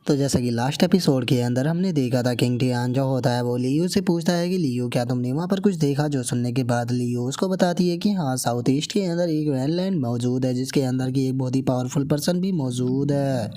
तो जैसा कि लास्ट एपिसोड के अंदर हमने देखा था, किंग टियान जो होता है वो लियू से पूछता है कि लियू क्या तुमने वहाँ पर कुछ देखा। जो सुनने के बाद लियू उसको बताती है कि हाँ, साउथ ईस्ट के अंदर एक वैनलैंड मौजूद है जिसके अंदर की एक बहुत ही पावरफुल पर्सन भी मौजूद है।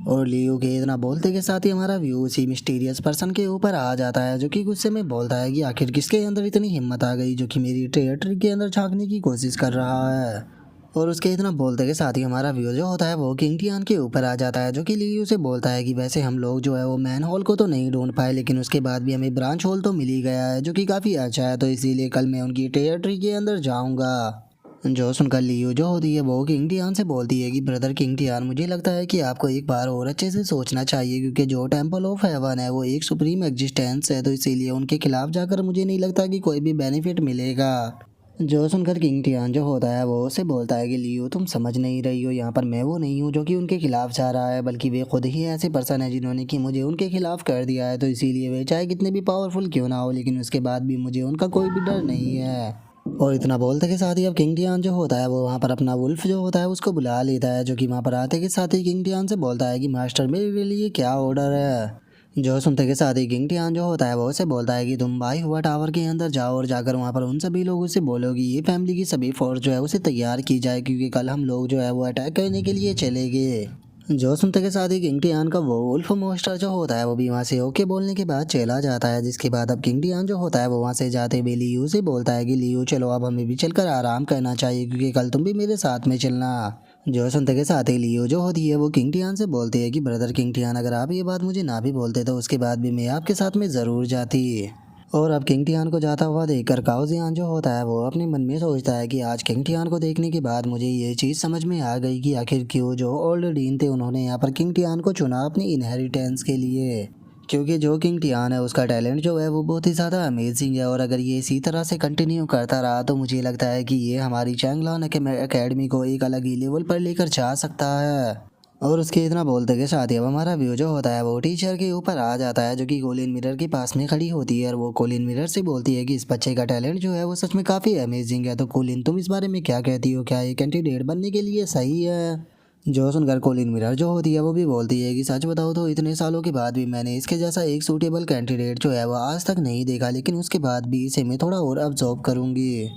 और लियू के इतना बोलते के साथ ही हमारा व्यू उसी मिस्टीरियस पर्सन के ऊपर आ जाता है, जो कि गुस्से में बोलता है कि आखिर किसके अंदर इतनी हिम्मत आ गई जो कि मेरी टेरिटरी के अंदर झांकने की कोशिश कर रहा है। और उसके इतना बोलते के साथ ही हमारा व्यू जो होता है वो किंग टियान के ऊपर आ जाता है, जो कि लियू से बोलता है कि वैसे हम लोग जो है वो मैन होल को तो नहीं ढूंढ पाए, लेकिन उसके बाद भी हमें ब्रांच होल तो मिल ही गया है, जो कि काफ़ी अच्छा है। तो इसीलिए कल मैं उनकी टेरिटरी के अंदर जाऊंगा। जो सुनकर लियू जो होती है वो किंग टियान से बोलती है कि ब्रदर किंग टियान, मुझे लगता है कि आपको एक बार और अच्छे से सोचना चाहिए, क्योंकि जो टेम्पल ऑफ हेवन है वो एक सुप्रीम एग्जिस्टेंस है, तो इसीलिए उनके खिलाफ जाकर मुझे नहीं लगता कि कोई भी बेनिफिट मिलेगा। जो सुनकर किंग टियान जो होता है वो उसे बोलता है कि लियो तुम समझ नहीं रही हो, यहाँ पर मैं वो नहीं हूँ जो कि उनके खिलाफ जा रहा है, बल्कि वे खुद ही ऐसे पर्सन है जिन्होंने कि मुझे उनके खिलाफ कर दिया है। तो इसीलिए वे चाहे कितने भी पावरफुल क्यों ना हो, लेकिन उसके बाद भी मुझे उनका कोई भी डर नहीं है। और इतना बोलते के साथ ही अब किंग टियान जो होता है वो वहाँ पर अपना वुल्फ जो होता है उसको बुला लेता है, जो कि वहाँ पर आते के साथ ही किंग टियान से बोलता है कि मास्टर मेरे लिए क्या ऑर्डर है। जो सुनते के साथ ही किंग टियान जो होता है वो उसे बोलता है कि तुम भाई हुआ टावर के अंदर जाओ और जाकर वहाँ पर उन सभी लोगों से बोलो कि ये फैमिली की सभी फोर्स जो है उसे तैयार की जाए, क्योंकि कल हम लोग जो है वो अटैक करने के लिए चले गए। जो सुनते के साथ ही किंग टियान का वो वुल्फ मोस्टर जो होता है वो भी वहाँ से ओके बोलने के बाद चला जाता है, जिसके बाद अब किंग टियान जो होता है वो वहाँ से जाते हुए लियू से बोलता है कि लियू चलो अब हमें भी चलकर आराम करना चाहिए, क्योंकि कल तुम भी मेरे साथ में चलना। जो सुनते के साथ ही लियो जो होती है वो किंग टियान से बोलती है कि ब्रदर किंग टियान, अगर आप ये बात मुझे ना भी बोलते तो उसके बाद भी मैं आपके साथ में ज़रूर जाती। और अब किंग टियान को जाता हुआ देखकर काओ जियान जो होता है वो अपने मन में सोचता है कि आज किंग टियान को देखने के बाद मुझे ये चीज़ समझ में आ गई कि आखिर क्यों जो ओल्ड डीन थे उन्होंने यहाँ पर किंग टियान को चुना अपनी इनहेरिटेंस के लिए। क्योंकि जो किंग टियान है उसका टैलेंट जो है वो बहुत ही ज़्यादा अमेजिंग है, और अगर ये इसी तरह से कंटिन्यू करता रहा तो मुझे लगता है कि ये हमारी चैंगलॉन एकेडमी को एक अलग ही लेवल पर लेकर जा सकता है। और उसके इतना बोलते के साथ ही अब हमारा व्यू जो होता है वो टीचर के ऊपर आ जाता है, जो कि कोलिन मिरर के पास में खड़ी होती है, और वो कोलिन मिरर से बोलती है कि इस बच्चे का टैलेंट जो है वो सच में काफ़ी अमेजिंग है। तो कोलिन तुम इस बारे में क्या कहती हो, क्या ये कैंडिडेट बनने के लिए सही है। जो सुनकर कोलिन मिरर जो होती है वो भी बोलती है कि सच बताओ तो इतने सालों के बाद भी मैंने इसके जैसा एक सूटेबल कैंडिडेट जो है वो आज तक नहीं देखा, लेकिन उसके बाद भी इसे मैं थोड़ा और ऑब्जर्व करूंगी।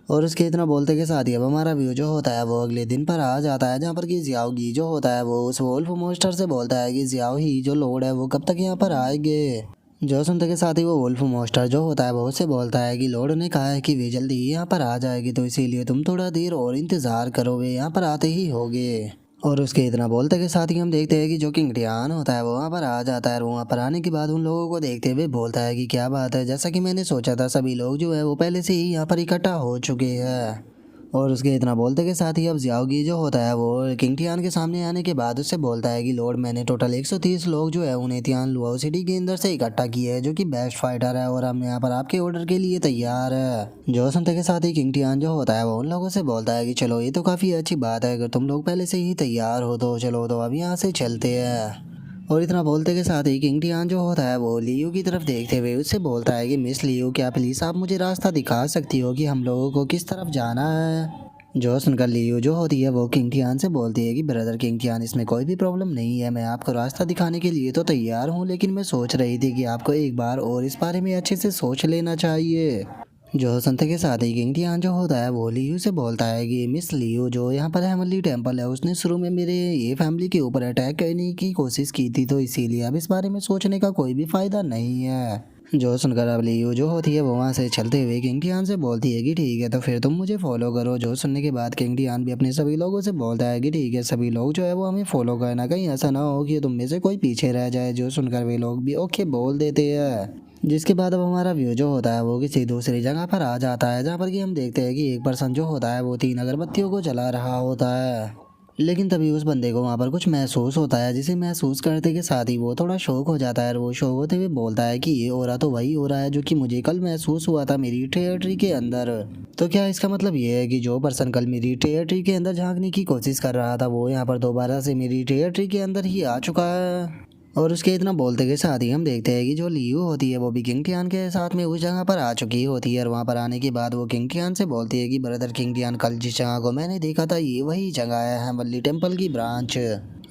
और उसके इतना बोलते के साथ ही अब हमारा व्यू जो होता है वो अगले दिन पर आ जाता है, जहाँ पर कि जियाओ गी जो होता है वो उस वोल्फ मोस्टर से बोलता है कि जियाओ ही जो लोड है वो कब तक यहाँ पर आएंगे। जो सुनते के साथ ही वो वोल्फ मोस्टर जो होता है वो उससे बोलता है कि लॉर्ड ने कहा है कि वे जल्दी ही यहाँ पर आ जाएगी, तो इसीलिए तुम थोड़ा देर और इंतज़ार करो, वे यहाँ पर आते ही होगे। और उसके इतना बोलते के साथ ही हम देखते हैं कि जो किंग टियान होता है वो वहाँ पर आ जाता है, और वहाँ पर आने के बाद उन लोगों को देखते हुए बोलता है कि क्या बात है, जैसा कि मैंने सोचा था सभी लोग जो है वो पहले से ही यहाँ पर इकट्ठा हो चुके हैं। और उसके इतना बोलते के साथ ही अब जियाओगी जो होता है वो किंग टियान के सामने आने के बाद उससे बोलता है कि लॉर्ड मैंने टोटल 130 लोग जो है उन्हें तियान लुआओ सिटी के अंदर से इकट्ठा किए हैं, जो कि बेस्ट फाइटर है, और हम यहाँ पर आपके ऑर्डर के लिए तैयार है। जो सुनते के साथ ही किंग टियान जो होता है वो उन लोगों से बोलता है कि चलो ये तो काफ़ी अच्छी बात है, अगर तुम लोग पहले से ही तैयार हो तो चलो तो अब यहाँ से चलते हैं। और इतना बोलते के साथ ही किंग टियान जो होता है वो लियू की तरफ देखते हुए उससे बोलता है कि मिस लियू क्या प्लीज़ आप मुझे रास्ता दिखा सकती हो कि हम लोगों को किस तरफ जाना है। जो सुनकर लियू जो होती है वो किंग टियान से बोलती है कि ब्रदर किंग टियान इसमें कोई भी प्रॉब्लम नहीं है, मैं आपको रास्ता दिखाने के लिए तो तैयार हूँ, लेकिन मैं सोच रही थी कि आपको एक बार और इस बारे में अच्छे से सोच लेना चाहिए। जो संत के साथ ही किंग टियान जो होता है वो लियू से बोलता है कि मिस लियू जो यहाँ पर हेवनली टेम्पल है उसने शुरू में मेरे ये फैमिली के ऊपर अटैक करने की कोशिश की थी, तो इसीलिए अब इस बारे में सोचने का कोई भी फ़ायदा नहीं है। जो सुनकर अब लियू जो होती है वो वहाँ से चलते हुए किंग टियान से बोलती है कि ठीक है तो फिर तुम मुझे फॉलो करो। जो सुनने के बाद किंग टियान भी अपने सभी लोगों से बोलता है कि ठीक है सभी लोग जो है वो हमें फॉलो करना, कहीं ऐसा ना हो कि तुम में से कोई पीछे रह जाए। जो सुनकर वे लोग भी ओके बोल देते हैं, जिसके बाद अब हमारा व्यू जो होता है वो किसी दूसरी जगह पर आ जाता है, जहाँ पर कि हम देखते हैं कि एक पर्सन जो होता है वो 3 अगरबत्तियों को जला रहा होता है। लेकिन तभी उस बंदे को वहाँ पर कुछ महसूस होता है, जिसे महसूस करते के साथ ही वो थोड़ा शौक हो जाता है, और वो शौक होते हुए बोलता है कि ये हो रहा तो वही हो रहा है जो कि मुझे कल महसूस हुआ था मेरी टेरिटरी के अंदर। तो क्या इसका मतलब ये है कि जो पर्सन कल मेरी टेरिटरी के अंदर झांकने की कोशिश कर रहा था वो यहाँ पर दोबारा से मेरी टेरिटरी के अंदर ही आ चुका है। और उसके इतना बोलते के साथ ही हम देखते हैं कि जो लियू होती है वो भी किंग टियान के साथ में उस जगह पर आ चुकी होती है। और वहाँ पर आने के बाद वो किंग टियान से बोलती है कि ब्रदर किंग टियान, कल जिस जगह को मैंने देखा था ये वही जगह है, हेवनली टेम्पल की ब्रांच।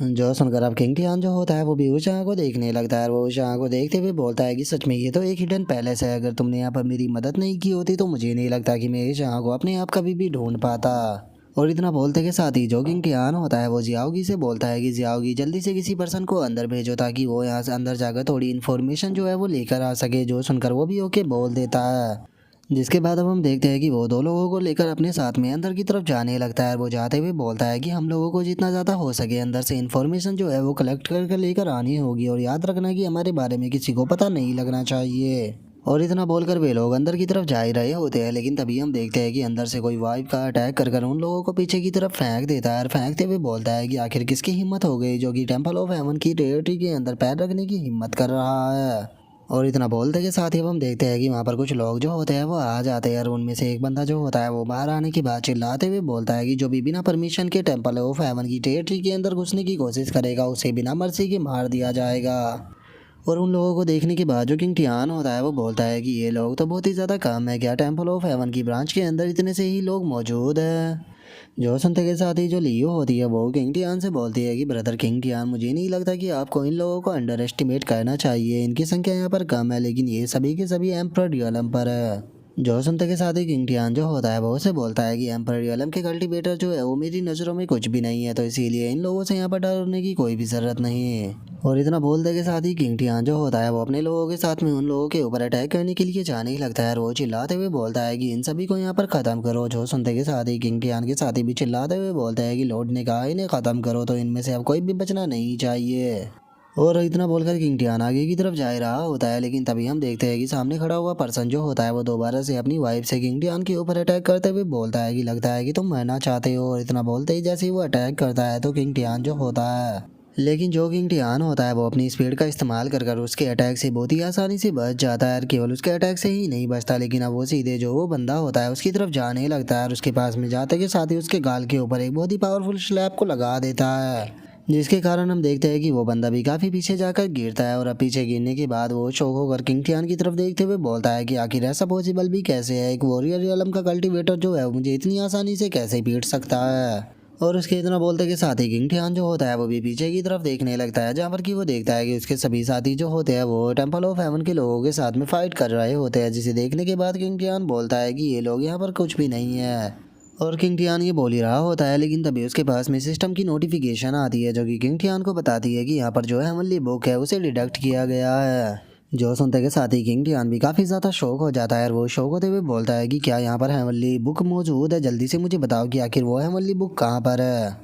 जो सुनकर अब किंग टियान जो होता है वो भी उस जगह को देखने लगता है। वो उस जगह को देखते हुए बोलता है कि सच में ये तो एक हिडन पैलेस है, अगर तुमने यहाँ पर मेरी मदद नहीं की होती तो मुझे नहीं लगता कि मैं इस जगह को अपने आप कभी भी ढूंढ पाता। और इतना बोलते के साथ ही जो किंग टियान होता है वो जियाओगी से बोलता है कि जियाओगी जल्दी से किसी पर्सन को अंदर भेजो ताकि वो यहाँ से अंदर जाकर थोड़ी इन्फॉर्मेशन जो है वो लेकर आ सके। जो सुनकर वो भी ओके बोल देता है। जिसके बाद अब हम देखते हैं कि वो दो लोगों को लेकर अपने साथ में अंदर की तरफ जाने लगता है। वो जाते हुए बोलता है कि हम लोगों को जितना ज़्यादा हो सके अंदर से इन्फॉर्मेशन जो है वो कलेक्ट करके लेकर आनी होगी, और याद रखना कि हमारे बारे में किसी को पता नहीं लगना चाहिए। और इतना बोलकर वे लोग अंदर की तरफ जा ही रहे होते हैं, लेकिन तभी हम देखते हैं कि अंदर से कोई वाइब का अटैक कर उन लोगों को पीछे की तरफ फेंक देता है। और फेंकते हुए बोलता है कि आखिर किसकी हिम्मत हो गई जो कि टेम्पल ऑफ हेवन की टेरिटरी के अंदर पैर रखने की हिम्मत कर रहा है। और इतना बोलते के साथ ही अब हम देखते हैं कि वहाँ पर कुछ लोग जो होते हैं वो आ जाते हैं। और उनमें से एक बंदा जो होता है वो बाहर आने की बात चिल्लाते हुए बोलता है कि जो भी बिना परमिशन के टेम्पल ऑफ हेवन की टेरिटरी के अंदर घुसने की कोशिश करेगा उसे बिना मर्जी के मार दिया जाएगा। और उन लोगों को देखने के बाद जो किंग टियान होता है वो बोलता है कि ये लोग तो बहुत ही ज़्यादा कम है, क्या टेम्पल ऑफ हेवन की ब्रांच के अंदर इतने से ही लोग मौजूद है। जो सुनते के साथ ही जो लियो होती है वो किंग टियान से बोलती है कि ब्रदर किंग टियान, मुझे नहीं लगता कि आपको इन लोगों को अंडर एस्टिमेट करना चाहिए, इनकी संख्या यहाँ पर कम है लेकिन ये सभी के सभी एम्परर रियलम पर है। जो सुनते के साथ ही किंग टियान जो होता है वो उसे बोलता है कि एम्परर रियलम के कल्टीवेटर जो है वो मेरी नज़रों में कुछ भी नहीं है, तो इसीलिए इन लोगों से यहाँ पर डरने की कोई भी ज़रूरत नहीं है। और इतना बोलते के साथ ही किंग टियान जो होता है वो अपने लोगों के साथ में उन लोगों के ऊपर अटैक करने के लिए जाने ही लगता है। और वो चिल्लाते हुए बोलता है कि इन सभी को यहाँ पर ख़त्म करो। जो सुनते के साथ ही किंग टियान के साथ ही भी चिल्लाते हुए बोलता है कि लॉर्ड ने कहा इन्हें ख़त्म करो, तो इनमें से अब कोई भी बचना नहीं चाहिए। और इतना बोलकर किंग टियान आगे की तरफ जा रहा होता है, लेकिन तभी हम देखते हैं कि सामने खड़ा हुआ पर्सन जो होता है वो दोबारा से अपनी वाइफ से किंग टियान के ऊपर अटैक करते हुए बोलता है कि लगता है कि तुम मरना चाहते हो। और इतना बोलते ही जैसे ही वो अटैक करता है तो किंग टियान जो होता है, लेकिन जो किंग टियान होता है वो अपनी स्पीड का इस्तेमाल कर उसके अटैक से बहुत ही आसानी से बच जाता है। केवल उसके अटैक से ही नहीं बचता, लेकिन अब वो सीधे जो वो बंदा होता है उसकी तरफ जाने लगता है। और उसके पास में जाते के साथ ही उसके गाल के ऊपर एक बहुत ही पावरफुल स्लैप को लगा देता है, जिसके कारण हम देखते हैं कि वो बंदा भी काफ़ी पीछे जाकर गिरता है। और अब पीछे गिरने के बाद वो शौक होकर किंग टियान की तरफ देखते हुए बोलता है कि आखिर ऐसा पॉसिबल भी कैसे है, एक वॉरियर रियलम का कल्टीवेटर जो है मुझे इतनी आसानी से कैसे पीट सकता है। और उसके इतना बोलते के साथ ही किंग टियान जो होता है वो भी पीछे की तरफ देखने लगता है, जहाँ पर कि वो देखता है कि उसके सभी साथी जो होते हैं वो टेम्पल ऑफ हेवन के लोगों के साथ में फाइट कर रहे होते हैं। जिसे देखने के बाद किंग टियान बोलता है कि ये लोग यहाँ पर कुछ भी नहीं है। और किंग टियान ये बोल ही रहा होता है, लेकिन तभी उसके पास में सिस्टम की नोटिफिकेशन आती है जो कि किंग टियान को बताती है कि यहाँ पर जो हेवनली बुक है उसे डिडक्ट किया गया है। जो सुनते के साथ ही किंग टियान भी काफ़ी ज़्यादा शौक हो जाता है। और वो शौक होते हुए बोलता है कि क्या यहाँ पर हेवनली बुक मौजूद है, जल्दी से मुझे बताओ कि आखिर वो हेवनली बुक कहाँ पर है।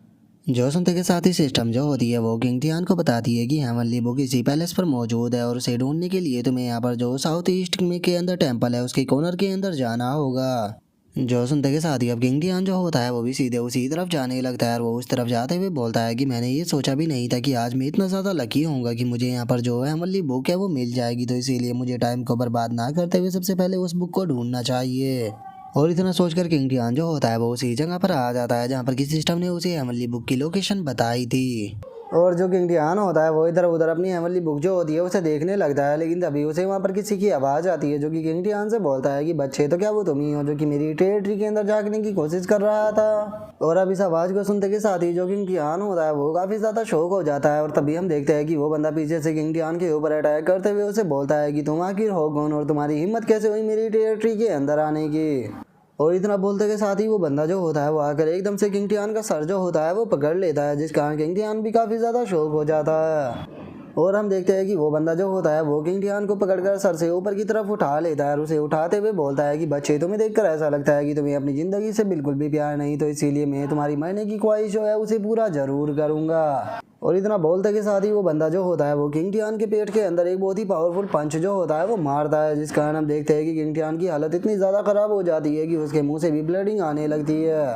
जो सुनते के साथ ही सिस्टम जो होती है वो किंग टियान को बताती है कि हेवनली बुक इसी पैलेस पर मौजूद है, और उसे ढूंढने के लिए तुम्हें यहाँ पर जो साउथ ईस्ट में के अंदर टेम्पल है उसके कॉर्नर के अंदर जाना होगा। जो सुनते के साथ ही अब किंग टियान जो होता है वो भी सीधे उसी तरफ जाने लगता है। और वो उस तरफ जाते हुए बोलता है कि मैंने ये सोचा भी नहीं था कि आज मैं इतना ज़्यादा लकी होऊंगा कि मुझे यहाँ पर जो है हेवनली बुक है वो मिल जाएगी, तो इसीलिए मुझे टाइम को बर्बाद ना करते हुए सबसे पहले उस बुक को ढूंढना चाहिए। और इतना सोचकर किंग टियान जो होता है वो उसी जगह पर आ जाता है जहाँ पर किसी सिस्टम ने उसे हेवनली बुक की लोकेशन बताई थी। और जो किंग टियान होता है वो इधर उधर अपनी हेवनली बुक जो होती है उसे देखने लगता है, लेकिन तभी उसे वहाँ पर किसी की आवाज़ आती है जो कि किंग टियान से बोलता है कि बच्चे तो क्या वो तुम ही हो जो कि मेरी टेरिटरी के अंदर झांकने की कोशिश कर रहा था। और अब इस आवाज़ को सुनते के साथ ही जो किंग टियान होता है वो काफ़ी ज़्यादा शौक हो जाता है। और तभी हम देखते हैं कि वो बंदा पीछे से किंग टियान के ऊपर अटैक करते हुए उसे बोलता है कि तुम आखिर हो कौन और तुम्हारी हिम्मत कैसे हुई मेरी टेरिटरी के अंदर आने की। और इतना बोलते के साथ ही वो बंदा जो होता है वो आकर एकदम से किंग टियान का सर जो होता है वो पकड़ लेता है, जिस कारण किंग टियान भी काफ़ी ज़्यादा शौक हो जाता है। और हम देखते हैं कि वो बंदा जो होता है वो किंग टियान को पकड़कर सर से ऊपर की तरफ उठा लेता है। और उसे उठाते हुए बोलता है कि बच्चे तुम्हें देखकर ऐसा लगता है कि तुम्हें अपनी ज़िंदगी से बिल्कुल भी प्यार नहीं, तो इसीलिए मैं तुम्हारी मरने की ख्वाहिश जो है उसे पूरा ज़रूर करूँगा। और इतना बोलते के साथ ही वो बंदा जो होता है वो किंग टियान के पेट के अंदर एक बहुत ही पावरफुल पंच जो होता है वो मारता है, जिस कारण हम देखते हैं कि किंग टियान की हालत इतनी ज़्यादा ख़राब हो जाती है कि उसके मुंह से भी ब्लीडिंग आने लगती है।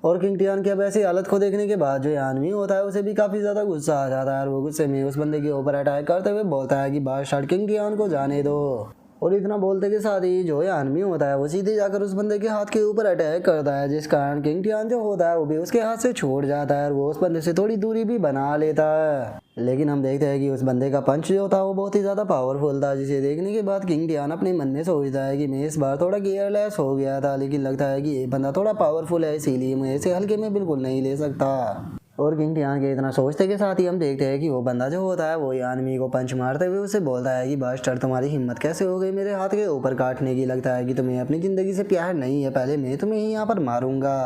और किंग टियान की अब ऐसी हालत को देखने के बाद जो आदमी होता है उसे भी काफ़ी ज़्यादा गुस्सा आ जाता है। और वो गुस्से में उस बंदे के ऊपर अटैक करते हुए बोलता है कि बादशाह किंग टियान को जाने दो। और इतना बोलते के साथ ही जो आदमी होता है वो सीधे जाकर उस बंदे के हाथ के ऊपर अटैक करता है, जिस कारण किंग टियान जो होता है वो भी उसके हाथ से छूट जाता है और वो उस बंदे से थोड़ी दूरी भी बना लेता है। लेकिन हम देखते हैं कि उस बंदे का पंच जो था वो बहुत ही ज़्यादा पावरफुल था, जिसे देखने के बाद किंग टियान अपने मन में सोचता है कि मैं इस बार थोड़ा केयरलेस हो गया था, लेकिन लगता है कि ये बंदा थोड़ा पावरफुल है, इसीलिए मैं इसे हल्के में बिल्कुल नहीं ले सकता। और किंग टियान के इतना सोचते के साथ ही हम देखते हैं कि वो बंदा जो होता है वो यानमी को पंच मारते हुए उसे बोलता है कि बास्टर तुम्हारी हिम्मत कैसे हो गई मेरे हाथ के ऊपर काटने की, लगता है कि तुम्हें अपनी ज़िंदगी से प्यार नहीं है, पहले मैं तुम्हें ही यहाँ पर मारूंगा।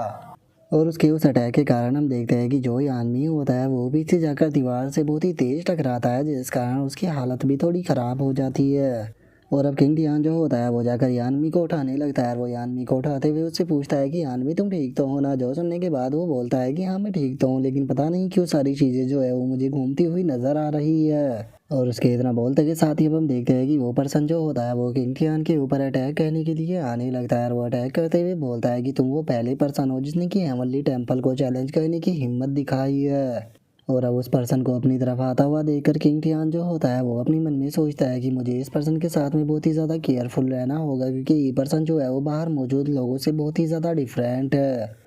और उसके उस अटैक के कारण हम देखते हैं कि जो आदमी होता है वो पीछे जाकर दीवार से बहुत ही तेज टकराता है, जिस कारण उसकी हालत भी थोड़ी ख़राब हो जाती है। और अब किंग टियान जो होता है वो जाकर यानमी को उठाने लगता है और वो यानमी को उठाते हुए उससे पूछता है कि यानमी तुम ठीक तो हो ना। जो सुनने के बाद वो बोलता है कि हाँ मैं ठीक तो हूँ, लेकिन पता नहीं क्यों सारी चीज़ें जो है वो मुझे घूमती हुई नज़र आ रही है। और उसके इतना बोलते के साथ ही अब हम देखते हैं कि वो पर्सन जो होता है वो किंग टियान के ऊपर अटैक करने के लिए आने लगता है और वो अटैक करते हुए बोलता है कि तुम वो पहले पर्सन हो जिसने कि हेवनली टेम्पल को चैलेंज करने की हिम्मत दिखाई है। और अब उस पर्सन को अपनी तरफ आता हुआ देखकर किंग टियान जो होता है वो अपने मन में सोचता है कि मुझे इस पर्सन के साथ में बहुत ही ज़्यादा केयरफुल रहना होगा, क्योंकि ये पर्सन जो है वो बाहर मौजूद लोगों से बहुत ही ज़्यादा डिफरेंट है।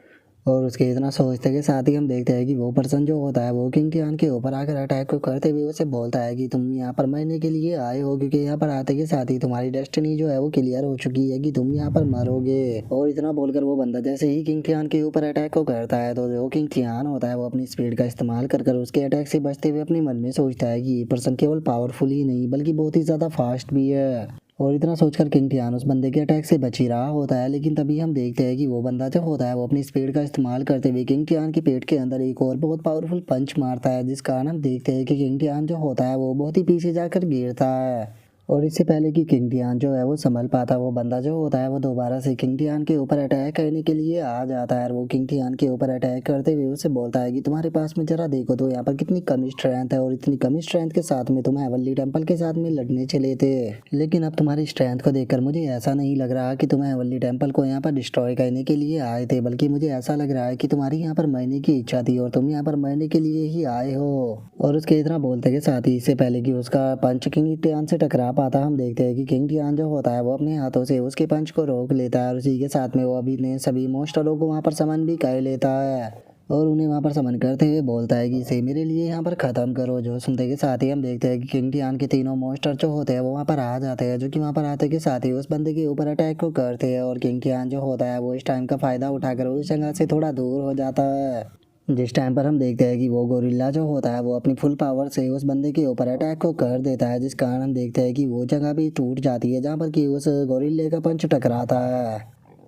और उसके इतना सोचते के साथ ही हम देखते हैं कि वो पर्सन जो होता है वो किंग टियान के ऊपर आकर अटैक को करते हुए उसे बोलता है कि तुम यहाँ पर मरने के लिए आए हो, क्योंकि यहाँ पर आते के साथ ही तुम्हारी डेस्टिनी जो है वो क्लियर हो चुकी है कि तुम यहाँ पर मरोगे। और इतना बोलकर वो बंदा जैसे ही किंग टियान के ऊपर अटैक को करता है तो जो किंग टियान होता है वो अपनी स्पीड का इस्तेमाल कर उसके अटैक से बचते हुए अपने मन में सोचता है कि ये पर्सन केवल पावरफुल ही नहीं बल्कि बहुत ही ज़्यादा फास्ट भी है। और इतना सोचकर किंग टियान उस बंदे के अटैक से बच ही रहा होता है, लेकिन तभी हम देखते हैं कि वो बंदा जो होता है वो अपनी स्पीड का इस्तेमाल करते हुए किंग टियान के पेट के अंदर एक और बहुत पावरफुल पंच मारता है, जिस कारण हम देखते हैं कि किंग टियान जो होता है वो बहुत ही पीछे जाकर गिरता है। और इससे पहले कि किंग टियान जो है वो संभल पाता, वो बंदा जो होता है वो दोबारा से किंग टियान के ऊपर अटैक करने के लिए आ जाता है और वो किंग टियान के ऊपर अटैक करते हुए उससे बोलता है कि तुम्हारे पास में जरा देखो तो यहाँ पर कितनी कम स्ट्रेंथ है, और इतनी कम स्ट्रेंथ के साथ में तुम हेवनली टेम्पल के साथ में लड़ने चले थे, लेकिन अब तुम्हारी स्ट्रेंथ को देखकर मुझे ऐसा नहीं लग रहा कि तुम हेवनली टेम्पल को यहाँ पर डिस्ट्रॉय करने के लिए आए थे, बल्कि मुझे ऐसा लग रहा है कि तुम्हारी यहाँ पर मरने की इच्छा थी और तुम यहाँ पर मरने के लिए ही आए हो। और उसके इतना बोलते के साथ ही इससे पहले कि उसका पंच किंग टियान से टकरा पाता, हम देखते हैं कि किंग टियान जो होता है वो अपने हाथों से उसके पंच को रोक लेता है और उसी के साथ में वो अभी ने सभी मॉन्स्टरों को वहाँ पर समन भी कर लेता है और उन्हें वहाँ पर समन करते हुए बोलता है कि इसे मेरे लिए यहाँ पर ख़त्म करो। जो सुनते के साथ ही हम देखते हैं कि किंग टियान के तीनों मॉन्स्टर जो होते हैं वो वहाँ पर आ जाते हैं, जो कि वहाँ पर आते के साथ ही उस बंदे के ऊपर अटैक को करते हैं और किंग टियान जो होता है वो इस टाइम का फ़ायदा उठाकर उस जगह से थोड़ा दूर हो जाता है। जिस टाइम पर हम देखते हैं कि वो गोरिल्ला जो होता है वो अपनी फुल पावर से उस बंदे के ऊपर अटैक को कर देता है, जिस कारण हम देखते हैं कि वो जगह भी टूट जाती है जहाँ पर कि उस गोरिल्ले का पंच टकराता है।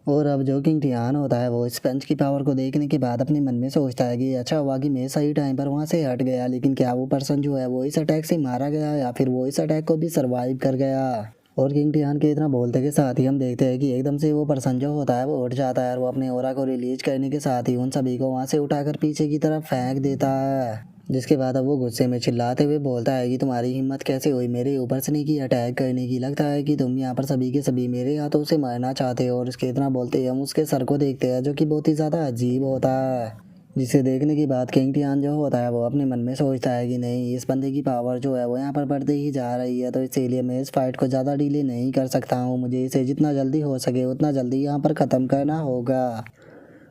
और अब जो किंग टियान होता है वो इस पंच की पावर को देखने के बाद अपने मन में सोचता है कि अच्छा हुआ कि मैं सही टाइम पर वहाँ से हट गया, लेकिन क्या वो पर्सन जो है वो इस अटैक से मारा गया या फिर वो इस अटैक को भी सर्वाइव कर गया। और किंग टियान के इतना बोलते के साथ ही हम देखते हैं कि एकदम से वो पर्सन जो होता है वो उठ जाता है और वो अपने ओरा को रिलीज करने के साथ ही उन सभी को वहाँ से उठाकर पीछे की तरफ फेंक देता है, जिसके बाद अब वो गुस्से में चिल्लाते हुए बोलता है कि तुम्हारी हिम्मत कैसे हुई मेरे ऊपर से नहीं की अटैक करने की, लगता है कि तुम यहाँ पर सभी के सभी मेरे हाथों से मारना चाहते हो। और उसके इतना बोलते हम उसके सर को देखते हैं जो कि बहुत ही ज़्यादा अजीब होता है, जिसे देखने के बाद किंग टियान जो होता है वो अपने मन में सोचता है कि नहीं इस बंदे की पावर जो है वो यहाँ पर बढ़ती ही जा रही है, तो इसीलिए मैं इस फाइट को ज़्यादा डिले नहीं कर सकता हूँ, मुझे इसे जितना जल्दी हो सके उतना जल्दी यहाँ पर ख़त्म करना होगा।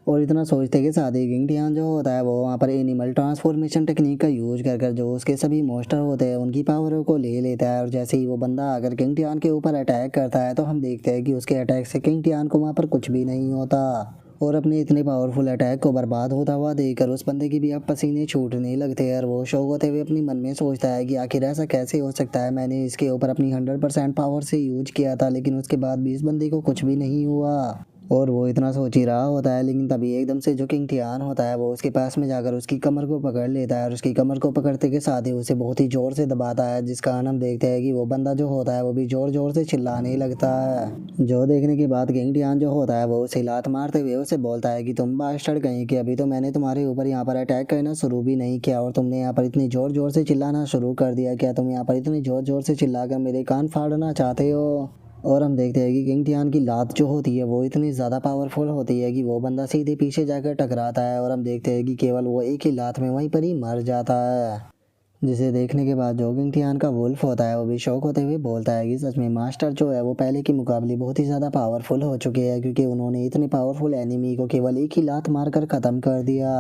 और इतना सोचते के साथ ही किंग टियान जो होता है वो वहाँ पर एनिमल ट्रांसफॉर्मेशन टेक्निक का यूज कर जो उसके सभी मॉन्स्टर होते हैं उनकी पावरों को ले लेता है। और जैसे ही वो बंदा अगर किंग टियान के ऊपर अटैक करता है तो हम देखते हैं कि उसके अटैक से किंग टियान को वहाँ पर कुछ भी नहीं होता। और अपने इतने पावरफुल अटैक को बर्बाद होता हुआ देखकर उस बंदे की भी अब पसीने छूटने लगते हैं और वो शौक होते हुए अपनी मन में सोचता है कि आखिर ऐसा कैसे हो सकता है, मैंने इसके ऊपर अपनी 100% पावर से यूज किया था लेकिन उसके बाद भी इस बंदे को कुछ भी नहीं हुआ। और वो इतना सोच ही रहा होता है, लेकिन तभी एकदम से जो किंग टियान होता है वो उसके पास में जाकर उसकी कमर को पकड़ लेता है और उसकी कमर को पकड़ते के साथ ही उसे बहुत ही ज़ोर से दबाता है, जिस कारण हम देखते हैं कि वो बंदा जो होता है वो भी ज़ोर ज़ोर से चिल्लाने लगता है। जो देखने के बाद किंग टियान जो होता है वो उसे लात मारते हुए उसे बोलता है कि तुम बास्टर्ड कहीं कि अभी तो मैंने तुम्हारे ऊपर यहाँ पर अटैक करना शुरू भी नहीं किया और तुमने यहाँ पर इतनी ज़ोर ज़ोर से चिल्लाना शुरू कर दिया, क्या तुम यहाँ पर इतनी ज़ोर ज़ोर से चिल्लाकर मेरे कान फाड़ना चाहते हो। और हम देखते हैं कि किंग टियान की लात जो होती है वो इतनी ज़्यादा पावरफुल होती है कि वो बंदा सीधे पीछे जाकर टकराता है और हम देखते हैं कि केवल वो एक ही लात में वहीं पर ही मर जाता है। जिसे देखने के बाद जो किंग टियान का वुल्फ होता है वो भी शौक होते हुए बोलता है कि सच में मास्टर जो है वो पहले के मुकाबले बहुत ही ज़्यादा पावरफुल हो चुके हैं, क्योंकि उन्होंने इतने पावरफुल एनिमी को केवल एक ही लात मारकर ख़त्म कर दिया।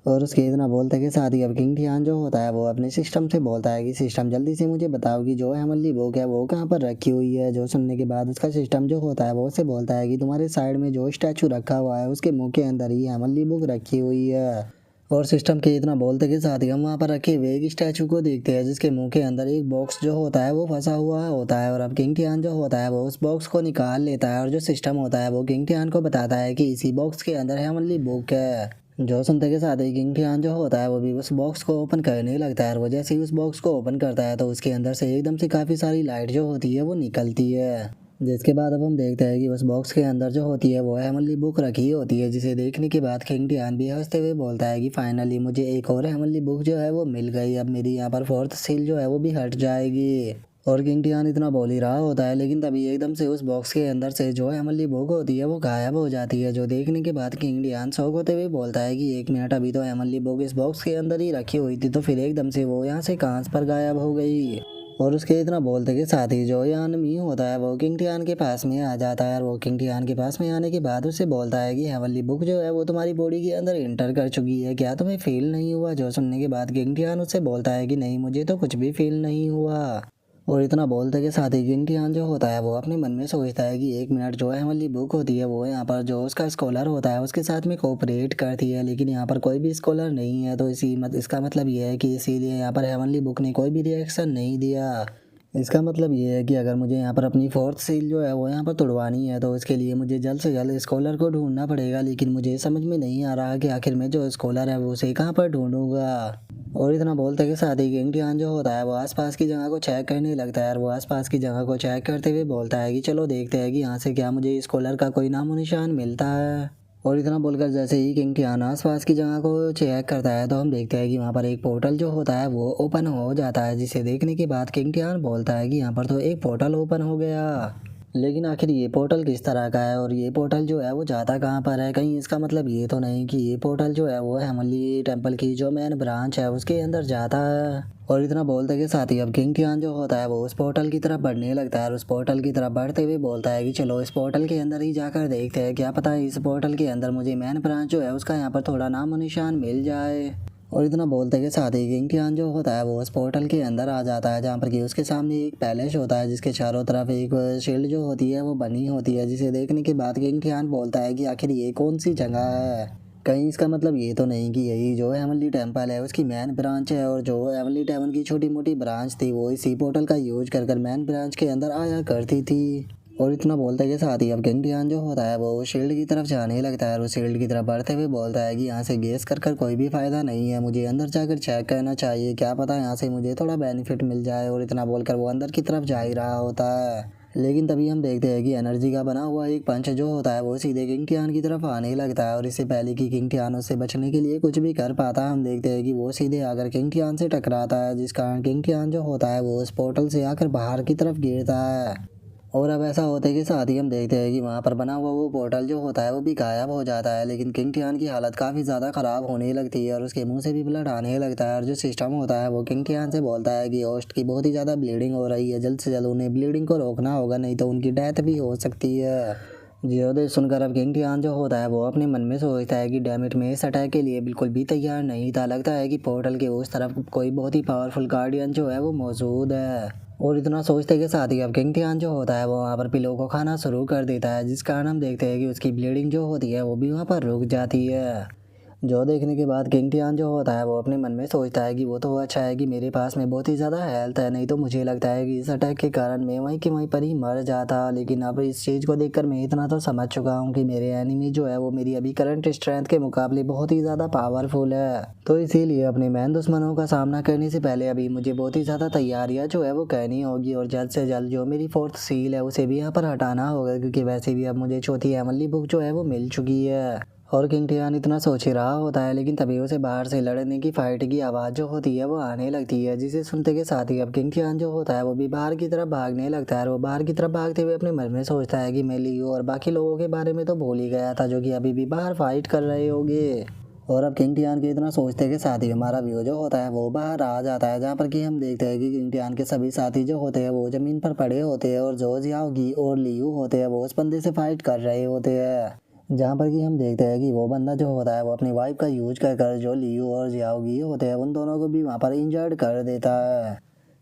और उसके इतना बोलते के साथ ही अब किंग टियान जो होता है वो अपने सिस्टम से बोलता है कि सिस्टम जल्दी से मुझे बताओ कि जो हेमनली बुक है वो कहाँ पर रखी हुई है। जो सुनने के बाद उसका सिस्टम जो होता है वो उससे बोलता है कि तुम्हारे साइड में जो स्टैचू रखा हुआ है उसके मुंह के अंदर ही हेमनली बुक रखी हुई है। और सिस्टम के इतना बोलते के साथ ही हम वहाँ पर रखे हुए एक स्टैचू को देखते हैं जिसके मुंह के अंदर एक बॉक्स जो होता है वो फंसा हुआ होता है। और अब किंग टियान जो होता है वो उस बॉक्स को निकाल लेता है और जो सिस्टम होता है वो किंग टियान को बताता है कि इसी बॉक्स के अंदर हेमनली बुक है। जो सुनते के साथ ही किंग टियान जो होता है वो भी उस बॉक्स को ओपन करने लगता है और वो जैसे ही उस बॉक्स को ओपन करता है तो उसके अंदर से एकदम से काफ़ी सारी लाइट जो होती है वो निकलती है। जिसके बाद अब हम देखते हैं कि उस बॉक्स के अंदर जो होती है वो हेमनली बुक रखी होती है, जिसे देखने के बाद किंग टियान भी हंसते हुए बोलता है कि फाइनली मुझे एक और हेमनली बुक जो है वो मिल गई। अब मेरी यहाँ पर फोर्थ सील जो है वो भी हट जाएगी। और किंग टियान इतना बोल ही रहा होता है लेकिन तभी एकदम से उस बॉक्स के अंदर से जो हेमनली बुक होती है वो गायब हो जाती है। जो देखने के बाद किंग टियान शौक होते हुए बोलता है कि एक मिनट, अभी तो हेमनली बुक इस बॉक्स के अंदर ही रखी हुई थी, तो फिर एकदम से वो यहाँ से कहाँ पर गायब हो गई। और उसके इतना बोलते के साथ ही जो यान मी होता है वो किंग टियान के पास में आ जाता है। और वो किंग टियान के पास में आने के बाद उससे बोलता है कि हेवनली बुक जो है वो तुम्हारी बॉडी के अंदर इंटर कर चुकी है, क्या तुम्हें फील नहीं हुआ। जो सुनने के बाद किंग टियान उससे बोलता है कि नहीं, मुझे तो कुछ भी फील नहीं हुआ। और इतना बोलते के साथ ही किंग टियान जो होता है वो अपने मन में सोचता है कि एक मिनट, जो हेवनली बुक होती है वो यहाँ पर जो उसका स्कॉलर होता है उसके साथ में कोऑपरेट करती है, लेकिन यहाँ पर कोई भी स्कॉलर नहीं है। तो इसका मतलब ये है कि इसीलिए यहाँ पर हेवनली बुक ने कोई भी रिएक्शन नहीं दिया। इसका मतलब ये है कि अगर मुझे यहाँ पर अपनी फोर्थ सील जो है वो यहाँ पर तोड़वानी है तो इसके लिए मुझे जल्द से जल्द स्कॉलर को ढूंढना पड़ेगा, लेकिन मुझे समझ में नहीं आ रहा कि आखिर में जो स्कॉलर है वो उसे कहाँ पर ढूंढूंगा। और इतना बोलते के साथ ही किंग टियान जो होता है वो आसपास की जगह को चेक करने लगता है। और वो आसपास की जगह को चेक करते हुए बोलता है कि चलो देखते हैं कि यहाँ से क्या मुझे स्कॉलर का कोई नामो निशान मिलता है। और इतना बोलकर जैसे ही किंग टियान आसपास की जगह को चेक करता है तो हम देखते हैं कि वहाँ पर एक पोर्टल जो होता है वो ओपन हो जाता है, जिसे देखने के बाद किंग टियान बोलता है कि यहाँ पर तो एक पोर्टल ओपन हो गया, लेकिन आखिर ये पोर्टल किस तरह का है और ये पोर्टल जो है वो जाता कहाँ पर है। कहीं इसका मतलब ये तो नहीं कि ये पोर्टल जो है वो हेमनली टेम्पल की जो मेन ब्रांच है उसके अंदर जाता है। और इतना बोलते के साथ ही अब किंग टियान जो होता है वो उस पोर्टल की तरफ बढ़ने लगता है और उस पोर्टल की तरफ बढ़ते हुए बोलता है कि चलो इस पोर्टल के अंदर ही जाकर देखते हैं, क्या पता है इस पोर्टल के अंदर मुझे मेन ब्रांच जो है उसका यहाँ पर थोड़ा नामो निशान मिल जाए। और इतना बोलते के साथ ही किंग टियान जो होता है वो उस पोर्टल के अंदर आ जाता है, जहाँ पर कि उसके सामने एक पैलेस होता है जिसके चारों तरफ एक शील्ड जो होती है वो बनी होती है, जिसे देखने के बाद किंग टियान बोलता है कि आखिर ये कौन सी जगह है। कहीं इसका मतलब ये तो नहीं कि यही जो हेवनली टेम्पल है उसकी मेन ब्रांच है और जो हेवनली टेम्पल की छोटी मोटी ब्रांच थी वो इसी पोर्टल का यूज कर मेन ब्रांच के अंदर आया करती थी। और इतना बोलते के साथ ही अब किंग टियान जो होता है वो शील्ड की तरफ जाने लगता है और उस शील्ड की तरफ बढ़ते हुए बोलता है कि यहाँ से गेस कर कोई भी फ़ायदा नहीं है, मुझे अंदर जाकर चेक करना चाहिए, क्या पता यहाँ से मुझे थोड़ा बेनिफिट मिल जाए। और इतना बोलकर वो अंदर की तरफ जा ही रहा होता है, लेकिन तभी हम देखते हैं कि एनर्जी का बना हुआ एक पंच जो होता है वो सीधे किंग टियान की तरफ आने लगता है। और इससे पहले कि किंग टियान उससे बचने के लिए कुछ भी कर पाता, हम देखते हैं कि वो सीधे आकर किंग टियान से टकराता है, जिस कारण किंग टियान जो होता है वो उस पोर्टल से आकर बाहर की तरफ गिरता है। और अब ऐसा होते के साथ ही हम देखते हैं कि वहाँ पर बना हुआ वो पोर्टल जो होता है वो भी गायब हो जाता है, लेकिन किंग टियान की हालत काफ़ी ज़्यादा ख़राब होने लगती है और उसके मुंह से भी ब्लड आने लगता है। और जो सिस्टम होता है वो किंग टियान से बोलता है कि होस्ट की बहुत ही ज़्यादा ब्लीडिंग हो रही है, जल्द से जल्द उन्हें ब्लीडिंग को रोकना होगा, नहीं तो उनकी डेथ भी हो सकती है। जिसे सुनकर अब किंग टियान जो होता है वो अपने मन में सोचता है कि डैमिट में इस अटैक के लिए बिल्कुल भी तैयार नहीं था, लगता है कि पोर्टल के उस तरफ कोई बहुत ही पावरफुल गार्डियन जो है वो मौजूद है। और इतना सोचते के साथ ही अब किंग टियान जो होता है वो वहाँ पर पिलो को खाना शुरू कर देता है, जिस कारण हम देखते हैं कि उसकी ब्लीडिंग जो होती है वो भी वहाँ पर रुक जाती है। जो देखने के बाद किंग टियान जो होता है वो अपने मन में सोचता है कि वो तो अच्छा है कि मेरे पास में बहुत ही ज़्यादा हेल्थ है, नहीं तो मुझे लगता है कि इस अटैक के कारण मैं वहीं के वहीं पर ही मर जाता। लेकिन अब इस चीज़ को देखकर मैं इतना तो समझ चुका हूँ कि मेरे एनिमी जो है वो मेरी अभी करंट स्ट्रेंथ के मुकाबले बहुत ही ज़्यादा पावरफुल है, तो इसीलिए अपने मैन दुश्मनों का सामना करने से पहले अभी मुझे बहुत ही ज़्यादा तैयारियाँ जो है वो करनी होगी और जल्द से जल्द जो मेरी फोर्थ सील है उसे भी यहाँ पर हटाना होगा, क्योंकि वैसे भी अब मुझे चौथी हेवनली बुक जो है वो मिल चुकी है। और किंग टियान इतना सोच ही रहा होता है, लेकिन तभी उसे बाहर से लड़ने की फाइट की आवाज़ जो होती है वो आने लगती है, जिसे सुनते के साथ ही अब किंग टियान जो होता है वो भी बाहर की तरफ भागने लगता है। और वो बाहर की तरफ भागते हुए अपने मन में सोचता है कि मैं लियो और बाकी लोगों के बारे में तो भूल ही गया था, जो कि अभी भी बाहर फाइट कर रहे होंगे। और अब किंग टियान के इतना सोचते के साथ ही हमारा व्यू जो होता है वो बाहर आ जाता है, जहाँ पर कि हम देखते हैं कि किंग टियान के सभी साथी जो होते हैं वो जमीन पर पड़े होते हैं और जो जियाओगी और लियू होते हैं वो उस बंदे से फाइट कर रहे होते हैं। जहाँ पर कि हम देखते हैं कि वो बंदा जो होता है वो अपनी वाइफ का यूज कर जो लियू और जियाओगी होते हैं उन दोनों को भी वहाँ पर इंजर्ड कर देता है।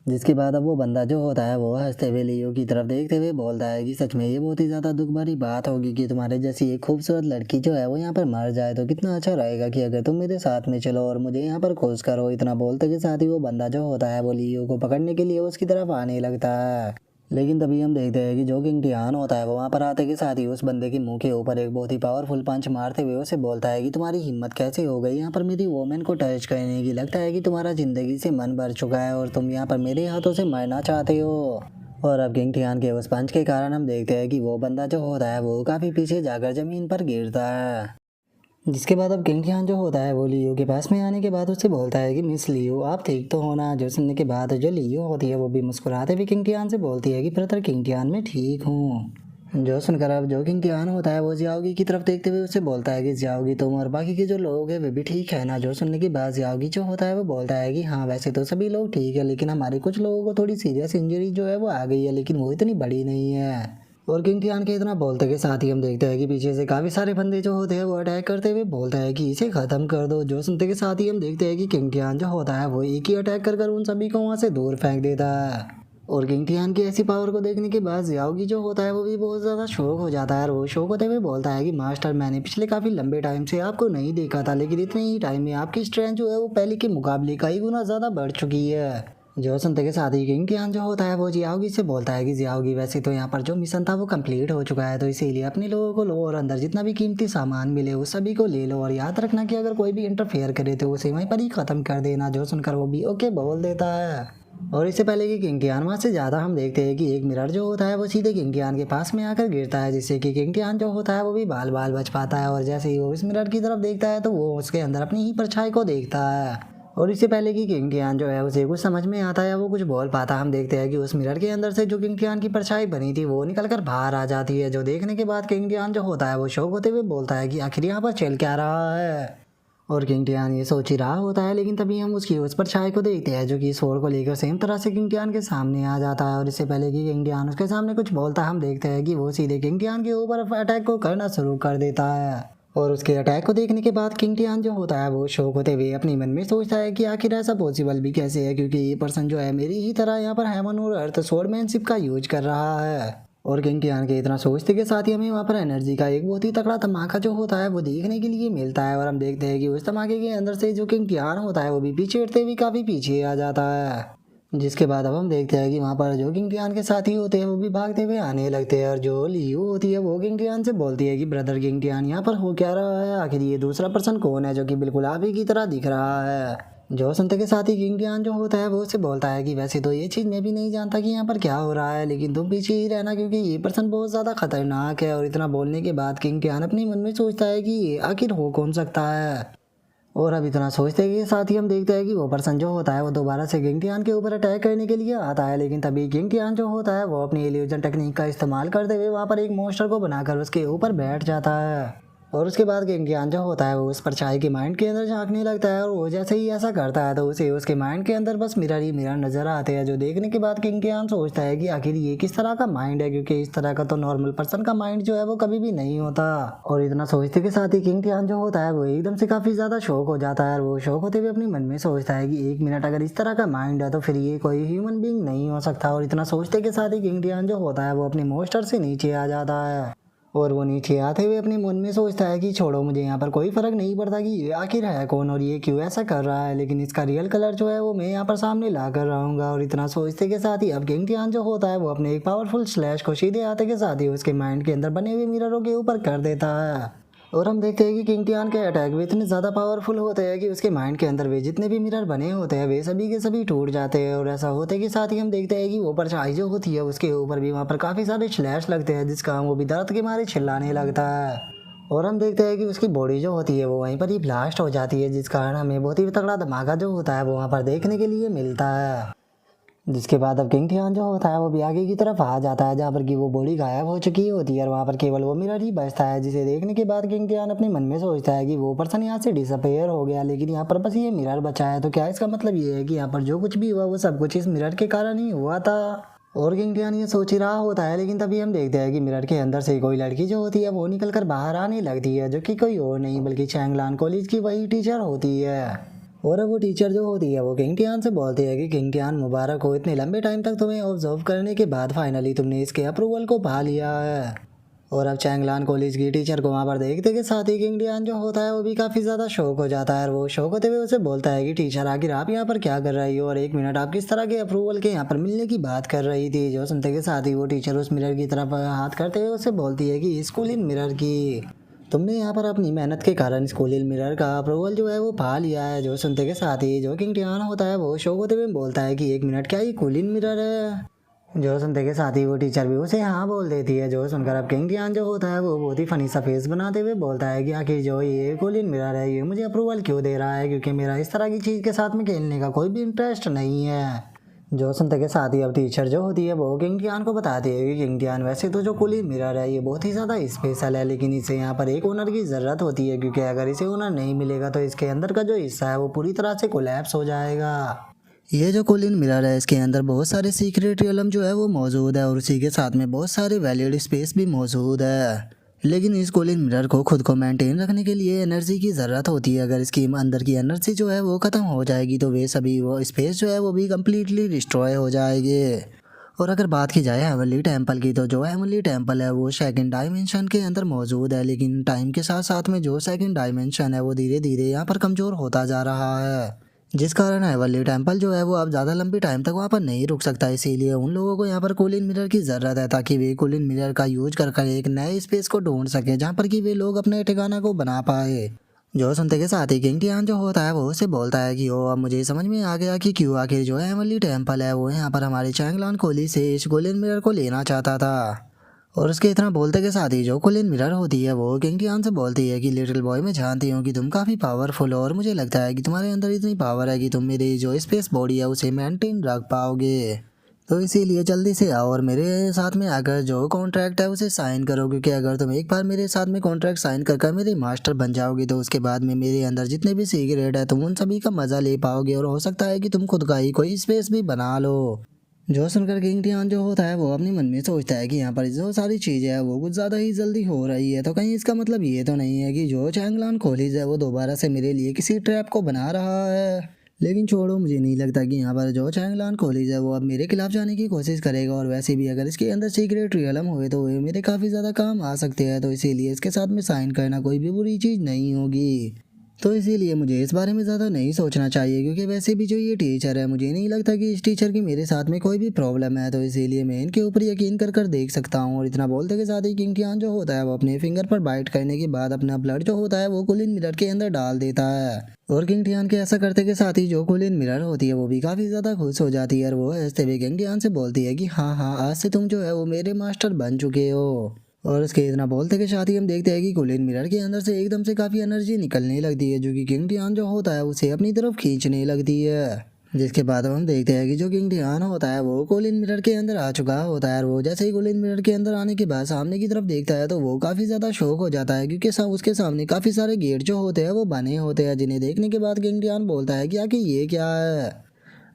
जिसके बाद अब वो बंदा जो होता है वो हंसते हुए लियो की तरफ देखते हुए बोलता है कि सच में ये बहुत ही ज़्यादा दुख भरी बात होगी कि तुम्हारे जैसी एक खूबसूरत लड़की जो है वो यहाँ पर मर जाए, तो कितना अच्छा रहेगा कि अगर तुम मेरे साथ में चलो और मुझे यहाँ पर खुश करो। इतना बोलते के साथ ही वो बंदा जो होता है वो लियो को पकड़ने के लिए उसकी तरफ आने लगता है। लेकिन तभी हम देखते हैं कि जो किंग टियान होता है वो वहाँ पर आते के साथ ही उस बंदे के मुंह के ऊपर एक बहुत ही पावरफुल पंच मारते हुए उसे बोलता है कि तुम्हारी हिम्मत कैसे हो गई यहाँ पर मेरी वोमेन को टच करने की। लगता है कि तुम्हारा जिंदगी से मन भर चुका है और तुम यहाँ पर मेरे हाथों से मरना चाहते हो। और अब किंग टियान के उस पंच के कारण हम देखते हैं कि वो बंदा जो होता है वो काफ़ी पीछे जाकर ज़मीन पर गिरता है। जिसके बाद अब किंग टियान जो होता है वो लियो के पास में आने के बाद उससे बोलता है कि मिस लियो आप ठीक तो हो ना। जो सुनने के बाद जो लियो होती है वो भी मुस्कुराते हुए किंग टियान से बोलती है कि ब्रदर किंग टियान मैं ठीक हूँ। जो सुनकर अब जो किंग टियान होता है वो जियाओगी की तरफ देखते हुए उससे बोलता है कि जियाओगी तुम और बाकी के जो लोग हैं वे भी ठीक है ना। जो सुनने के बाद जियाओगी जो होता है वो बोलता है कि हाँ वैसे तो सभी लोग ठीक है, लेकिन हमारे कुछ लोगों को थोड़ी सीरियस इंजरी जो है वो आ गई है, लेकिन वो इतनी बड़ी नहीं है। और किंग टियान के इतना बोलते के साथ ही हम देखते हैं कि पीछे से काफी सारे बंदे जो होते हैं वो अटैक करते हुए बोलते हैं कि इसे खत्म कर दो। जो सुनते के साथ ही हम देखते हैं कि किंग टियान जो होता है वो एक ही अटैक कर उन सभी को वहां से दूर फेंक देता है। और किंग टियान की ऐसी पावर को देखने के बाद जियाओगी जो होता है वो भी बहुत ज़्यादा शौक हो जाता है और वो शौक होते हुए बोलता है कि मास्टर मैंने पिछले काफ़ी लंबे टाइम से आपको नहीं देखा था, लेकिन इतने ही टाइम में आपकी स्ट्रेंथ जो है वो पहले के मुकाबले कई गुना ज़्यादा बढ़ चुकी है। जो सुनते के साथ ही किंग टियान जो होता है वो जियाओगी से बोलता है कि जियाओगी वैसे तो यहाँ पर जो मिशन था वो कंप्लीट हो चुका है, तो इसीलिए अपने लोगों को लो और अंदर जितना भी कीमती सामान मिले उस सभी को ले लो और याद रखना कि अगर कोई भी इंटरफेयर करे तो उसे वहीं पर ही खत्म कर देना। जो सुनकर वो भी ओके बोल देता है। और इससे पहले कि किंग टियान वहाँ से ज़्यादा हम देखते हैं कि एक मिरर जो होता है वो सीधे किंग टियान के पास में आकर गिरता है, जिससे कि किंग टियान जो होता है वो भी बाल बाल बच पाता है। और जैसे ही वो इस मिरर की तरफ देखता है तो वो उसके अंदर अपनी ही परछाई को देखता है। और इससे पहले कि किंग टियान जो है उसे कुछ समझ में आता है या वो कुछ बोल पाता, हम देखते हैं कि उस मिरर के अंदर से जो किंग टियान की परछाई बनी थी वो निकल कर बाहर आ जाती है। जो देखने के बाद किंग टियान जो होता है वो शौक होते हुए बोलता है कि आखिर यहाँ पर चल क्या रहा है। और किंग टियान ये सोच ही रहा होता है, लेकिन तभी हम उसकी उस परछाई को देखते हैं जो कि इस फोड़ को लेकर सेम तरह से किंग टियान के सामने आ जाता है। और इससे पहले कि किंग टियान उसके सामने कुछ बोलता है हम देखते हैं कि वो सीधे किंग टियान के ऊपर अटैक को करना शुरू कर देता है। और उसके अटैक को देखने के बाद किंग टियान जो होता है वो शौक होते हुए अपने मन में सोचता है कि आखिर ऐसा पॉसिबल भी कैसे है, क्योंकि ये पर्सन जो है मेरी ही तरह यहाँ पर हेवन और अर्थ स्वॉर्डमैनशिप का यूज कर रहा है। और किंग टियान के इतना सोचते के साथ ही हमें वहाँ पर एनर्जी का एक बहुत ही तगड़ा धमाका जो होता है वो देखने के लिए मिलता है। और हम देखते हैं कि उस धमाके के अंदर से जो किंग टियान होता है वो भी पीछे हटते हुए काफ़ी पीछे आ जाता है। जिसके बाद अब हम देखते हैं कि वहाँ पर जो किंग टियान के साथी होते हैं वो भी भागते हुए आने लगते हैं। और जो लियू होती है वो किंग टियान से बोलती है कि ब्रदर किंग टियान यहाँ पर हो क्या रहा है, आखिर ये दूसरा पर्सन कौन है जो कि बिल्कुल आप ही की तरह दिख रहा है। जो सुनते के साथ ही किंग टियान जो होता है वो उससे बोलता है कि वैसे तो ये चीज़ मैं भी नहीं जानता कि यहाँ पर क्या हो रहा है, लेकिन तुम पीछे ही रहना क्योंकि ये पर्सन बहुत ज़्यादा खतरनाक है। और इतना बोलने के बाद किंग टियान अपने मन में सोचता है कि ये आखिर हो कौन सकता है। और अब इतना सोचते के साथ ही हम देखते हैं कि वो पर्सन जो होता है वो दोबारा से किंग टियान के ऊपर अटैक करने के लिए आता है, लेकिन तभी किंग टियान जो होता है वो अपनी इल्यूजन टेक्निक का इस्तेमाल करते हुए वहाँ पर एक मॉन्स्टर को बनाकर उसके ऊपर बैठ जाता है। और उसके बाद किंग टियान जो होता है वो उस परछाई के माइंड के अंदर झांकने लगता है और वो जैसे ही ऐसा करता है तो उसे उसके माइंड के अंदर बस मिरर ही मिरर नजर आते हैं। जो देखने के बाद किंग टियान सोचता है कि आखिर ये किस तरह का माइंड है, क्योंकि इस तरह का तो नॉर्मल पर्सन का माइंड जो है वो कभी भी नहीं होता। और इतना सोचते के साथ ही किंग टियान जो होता है वो एकदम से काफी ज्यादा शौक हो जाता है। और वो शौक होते हुए अपने मन में सोचता है कि एक मिनट अगर इस तरह का माइंड है तो फिर ये कोई ह्यूमन बीइंग नहीं हो सकता। और इतना सोचते के साथ ही किंग टियान जो होता है वो अपने मॉन्स्टर से नीचे आ जाता है। और वो नीचे आते हुए अपने मन में सोचता है कि छोड़ो, मुझे यहाँ पर कोई फर्क नहीं पड़ता कि ये आखिर है कौन और ये क्यों ऐसा कर रहा है, लेकिन इसका रियल कलर जो है वो मैं यहाँ पर सामने ला कर रहूँगा। और इतना सोचते के साथ ही अब किंग टियान जो होता है वो अपने एक पावरफुल स्लैश को सीधे आते के साथ ही उसके माइंड के अंदर बने हुए मिररों के ऊपर कर देता है। और हम देखते हैं कि किंग टियान के अटैक भी इतने ज़्यादा पावरफुल होते हैं कि उसके माइंड के अंदर वे जितने भी मिरर बने होते हैं वे सभी के सभी टूट जाते हैं। और ऐसा होते के साथ ही हम देखते हैं कि वो परछाई जो होती है उसके ऊपर भी वहाँ पर काफ़ी सारे स्लैश लगते हैं, जिसका वो भी दर्द के मारे चिल्लाने लगता है। और हम देखते हैं कि उसकी बॉडी जो होती है वो वहीं पर ही ब्लास्ट हो जाती है, जिस कारण हमें बहुत ही तगड़ा धमाका जो होता है वो वहाँ पर देखने के लिए मिलता है। जिसके बाद अब किंग टियान जो होता है वो भी आगे की तरफ आ जाता है, जहाँ पर कि वो बॉडी गायब हो चुकी होती है और वहाँ पर केवल वो मिरर ही बचता है, जिसे देखने के बाद किंग टियान अपने मन में सोचता है कि वो पर्सन यहाँ से डिसअपेयर हो गया, लेकिन यहाँ पर बस ये मिरर बचा है। तो क्या इसका मतलब ये है कि यहाँ पर जो कुछ भी हुआ वो सब कुछ इस मिरर के कारण ही हुआ था। और किंग टियान ये सोच ही रहा होता है, लेकिन तभी हम देखते हैं कि मिरर के अंदर से कोई लड़की जो होती है वो निकल कर बाहर आने लगती है, जो कि कोई और नहीं बल्कि चैंगलान कॉलेज की वही टीचर होती है। और अब वो टीचर जो होती है वो किंग टियान से बोलती है कि किंग टियान मुबारक हो, इतने लंबे टाइम तक तुम्हें ऑब्जर्व करने के बाद फाइनली तुमने इसके अप्रूवल को पा लिया है। और अब चैंगलान कॉलेज की टीचर को वहाँ पर देखते के साथ ही किंग टियान जो होता है वो भी काफ़ी ज़्यादा शौक हो जाता है, और वो शौक होते हुए उसे बोलता है कि टीचर आखिर आप यहाँ पर क्या कर रही हो, और एक मिनट आप किस तरह के अप्रूवल के यहाँ पर मिलने की बात कर रही थी। जो सुनते के साथ ही वो टीचर उस मिरर की तरफ हाथ करते हुए उसे बोलती है कि स्कूल इन मिरर की तुमने यहाँ पर अपनी मेहनत के कारण स्कूल मिरर का अप्रूवल जो है वो पा लिया है। जो सुनते के साथ ही जो किंग टियान होता है वो शौक होते हुए बोलता है कि एक मिनट, क्या ये कूलिन मिरर है। जो सुनते के साथ ही वो टीचर भी उसे हाँ बोल देती है। जो सुनकर अब किंग टियान जो होता है वो बहुत ही फनी सा फेस बनाते हुए बोलता है कि आखिर जो ये कूलिन मिरर है ये मुझे अप्रूवल क्यों दे रहा है, क्योंकि मेरा इस तरह की चीज़ के साथ में खेलने का कोई भी इंटरेस्ट नहीं है। जो सुनते के साथ ही अब टीचर जो होती है वो किंग टियान को बताती है कि किंग टियान वैसे तो जो कूलिन मिरर है ये बहुत ही ज़्यादा स्पेशल है, लेकिन इसे यहाँ पर एक ओनर की ज़रूरत होती है, क्योंकि अगर इसे ओनर नहीं मिलेगा तो इसके अंदर का जो हिस्सा है वो पूरी तरह से कोलैप्स हो जाएगा। ये जो कूलिन मिरर है इसके अंदर बहुत सारे सीक्रेट रियलम जो है वो मौजूद है, और उसी के साथ में बहुत सारे वैल्यूड स्पेस भी मौजूद है। लेकिन इस कूलिंग मिरर को खुद को मेंटेन रखने के लिए एनर्जी की ज़रूरत होती है। अगर इसकी अंदर की एनर्जी जो है वो ख़त्म हो जाएगी तो वे सभी वो स्पेस जो है वो भी कम्प्लीटली डिस्ट्रॉय हो जाएगी। और अगर बात की जाए हेवनली टेम्पल की, तो जो हेवनली टेम्पल है वो सेकंड डायमेंशन के अंदर मौजूद है, लेकिन टाइम के साथ साथ में जो सेकंड डायमेंशन है वो धीरे धीरे यहाँ पर कमज़ोर होता जा रहा है, जिस कारण हेवनली टेम्पल जो है वो अब ज़्यादा लंबी टाइम तक वहाँ पर नहीं रुक सकता। इसीलिए उन लोगों को यहाँ पर कूलिन मिरर की ज़रूरत है, ताकि वे कूलिन मिरर का यूज कर एक नए स्पेस को ढूंढ सके जहाँ पर कि वे लोग अपने ठिकाना को बना पाए। जो सुनते के साथ ही किंग टियान जो होता है वो उसे बोलता है कि ओ अब मुझे समझ में आ गया कि क्यों आखिर जो हेवनली टेम्पल है वो यहाँ पर हमारे चैंगलान कोली से इस कूलिन मिरर को लेना चाहता था। और उसके इतना बोलते के साथ ही जो कूलिन मिरर होती है वो किंग टियान से बोलती है कि लिटिल बॉय, मैं जानती हूँ कि तुम काफ़ी पावरफुल हो, और मुझे लगता है कि तुम्हारे अंदर इतनी पावर है कि तुम मेरी जो स्पेस बॉडी है उसे मेंटेन रख पाओगे। तो इसीलिए जल्दी से आओ और मेरे साथ में आकर जो कॉन्ट्रैक्ट है उसे साइन करो, क्योंकि अगर तुम एक बार मेरे साथ में कॉन्ट्रैक्ट साइन कर मेरे मास्टर बन जाओगे तो उसके बाद में मेरे अंदर जितने भी सीक्रेट है तुम उन सभी का मज़ा ले पाओगे, और हो सकता है कि तुम खुद का ही कोई स्पेस भी बना लो। जो सुनकर किंग टियान जो होता है वो अपने मन में सोचता है कि यहाँ पर जो सारी चीज़ें हैं वो कुछ ज़्यादा ही जल्दी हो रही है, तो कहीं इसका मतलब ये तो नहीं है कि जो चैंगलान कॉलेज है वो दोबारा से मेरे लिए किसी ट्रैप को बना रहा है। लेकिन छोड़ो, मुझे नहीं लगता कि यहाँ पर जो चैंगलान कॉलेज है वो अब मेरे खिलाफ जाने की कोशिश करेगा, और वैसे भी अगर इसके अंदर सीक्रेट रियलम हुए तो वे मेरे काफ़ी ज़्यादा काम आ सकते हैं, तो इसीलिए इसके साथ में साइन करना कोई भी बुरी चीज़ नहीं होगी। तो इसीलिए मुझे इस बारे में ज़्यादा नहीं सोचना चाहिए, क्योंकि वैसे भी जो ये टीचर है मुझे नहीं लगता कि इस टीचर की मेरे साथ में कोई भी प्रॉब्लम है, तो इसीलिए मैं इनके ऊपर यकीन कर देख सकता हूँ। और इतना बोलते के साथ ही किंग टियान जो होता है वो अपने फिंगर पर बाइट करने के बाद अपना ब्लड जो होता है वो कूलिन मिरर के अंदर डाल देता है। और किंग टियान के ऐसा करते के साथ ही जो कूलिन मिरर होती है वो भी काफ़ी ज़्यादा खुश हो जाती है, और वो हंसते हुए किंग टियान से बोलती है कि हाँ हाँ, आज से तुम जो है वो मेरे मास्टर बन चुके हो। और उसके इतना बोलते के साथ ही हम देखते हैं कि कूलिन मिरर के अंदर से एकदम से काफ़ी एनर्जी निकलने लगती है, जो कि किंग टियान जो होता है उसे अपनी तरफ खींचने लगती है। जिसके बाद हम देखते हैं कि जो किंग टियान होता है वो कूलिन मिरर के अंदर आ चुका होता है, और वो जैसे ही कूलिन मिरर के अंदर आने के बाद सामने की तरफ देखता है तो वो काफ़ी ज़्यादा शौक हो जाता है, क्योंकि उसके सामने काफ़ी सारे गेट जो होते हैं वो बने होते हैं, जिन्हें देखने के बाद किंग टियान बोलता है कि आखिर ये क्या है।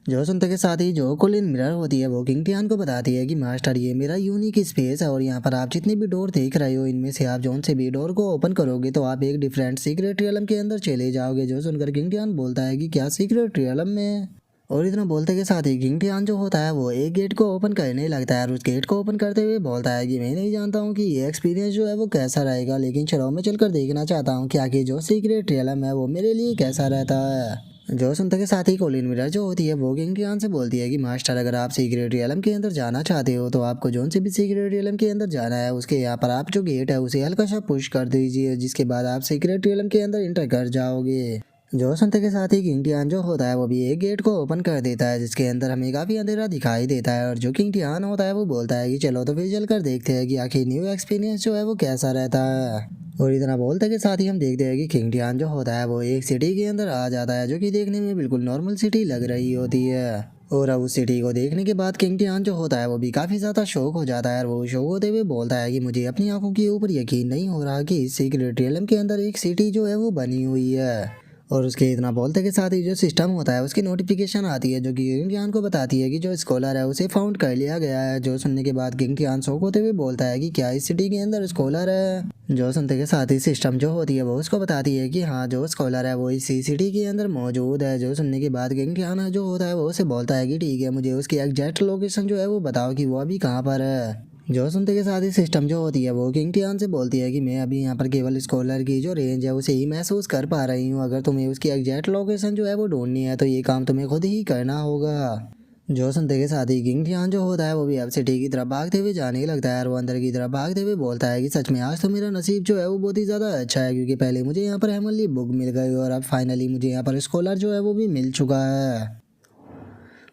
जो सुनते के साथ ही जो कूलिन मिरर होती है वो किंग टियान को बताती है कि मास्टर ये मेरा यूनिक स्पेस है, और यहाँ पर आप जितने भी डोर देख रहे हो इनमें से आप जौन से भी डोर को ओपन करोगे तो आप एक डिफरेंट सीक्रेट रियलम के अंदर चले जाओगे। जो सुनकर किंग टियान बोलता है कि क्या सीक्रेट रियलम में। और इतना बोलते के साथ ही किंग टियान जो होता है वो एक गेट को ओपन करने लगता है, और उस गेट को ओपन करते हुए बोलता है कि मैं नहीं जानता हूँ कि ये एक्सपीरियंस जो है वो कैसा रहेगा, लेकिन चलो मैं चलकर देखना चाहता हूँ कि आखिर जो सीक्रेट रियलम है वो मेरे लिए कैसा रहता है। जो सुनते के साथ ही कॉलिन मिरर जो होती है वो किंग टियान से बोलती है कि मास्टर, अगर आप सीक्रेट रियलम के अंदर जाना चाहते हो तो आपको जोन से भी सीक्रेट रियलम के अंदर जाना है उसके यहाँ पर आप जो गेट है उसे हल्का सा पुश कर दीजिए, जिसके बाद आप सीक्रेट रियलम के अंदर इंटर कर जाओगे। जो सुनते के साथ ही किंग टियान जो होता है वो भी एक गेट को ओपन कर देता है, जिसके अंदर हमें काफ़ी अंधेरा दिखाई देता है, और जो किंग टियान होता है वो बोलता है कि चलो तो फिर चल कर देखते हैं कि आखिर न्यू एक्सपीरियंस जो है वो कैसा रहता है। और इतना बोलते के साथ ही हम देखते हैं कि किंग टियान जो होता है वो एक सिटी के अंदर आ जाता है, जो कि देखने में बिल्कुल नॉर्मल सिटी लग रही होती है। और अब उस सिटी को देखने के बाद किंग टियान जो होता है वो भी काफ़ी ज़्यादा शौक हो जाता है और वो शौक होते हुए बोलता है कि मुझे अपनी आंखों के ऊपर यकीन नहीं हो रहा कि इस सीक्रेट रियलम के अंदर एक सिटी जो है वो बनी हुई है। और उसके इतना बोलते के साथ ही जो सिस्टम होता है उसकी नोटिफिकेशन आती है जो कि किंग टियान को बताती है कि जो स्कॉलर है उसे फाउंड कर लिया गया है। जो सुनने के बाद किंग टियान शौक होते हुए बोलता है कि क्या इस सिटी के अंदर स्कॉलर है। जो सुनते के साथ ही सिस्टम जो होती है वो उसको बताती है कि हाँ जो स्कॉलर है वो इसी सिटी के अंदर मौजूद है। जो सुनने के बाद किंग टियान जो होता है वो उसे बोलता है कि ठीक है मुझे उसकी एग्जैक्ट लोकेशन जो है वो बताओ कि वो अभी कहाँ पर है। जो सुनते के साथ ही सिस्टम जो होती है वो किंग टियान से बोलती है कि मैं अभी यहाँ पर केवल स्कॉलर की जो रेंज है उसे ही महसूस कर पा रही हूँ। अगर तुम्हें उसकी एग्जैक्ट लोकेशन जो है वो ढूंढनी है तो ये काम तुम्हें खुद ही करना होगा। जो सुनते के साथ ही किंग टियान जो होता है वो भी अब सिटी की तरफ भागते हुए जाने लगता है और वो अंदर की तरफ भागते हुए बोलता है कि सच में आज तो मेरा नसीब जो है वो बहुत ही ज़्यादा अच्छा है क्योंकि पहले मुझे यहाँ पर हेमनली बुक मिल गई और अब फाइनली मुझे यहाँ पर स्कॉलर जो है वो भी मिल चुका है।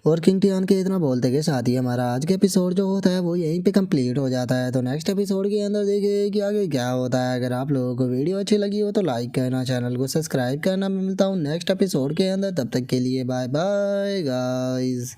और किंग टियान के इतना बोलते के साथ ही हमारा आज का एपिसोड जो होता है वो यहीं पे कंप्लीट हो जाता है। तो नेक्स्ट एपिसोड के अंदर देखिए कि आगे क्या होता है। अगर आप लोगों को वीडियो अच्छी लगी हो तो लाइक करना, चैनल को सब्सक्राइब करना। मैं मिलता हूँ नेक्स्ट एपिसोड के अंदर, तब तक के लिए बाय बाय गाइस।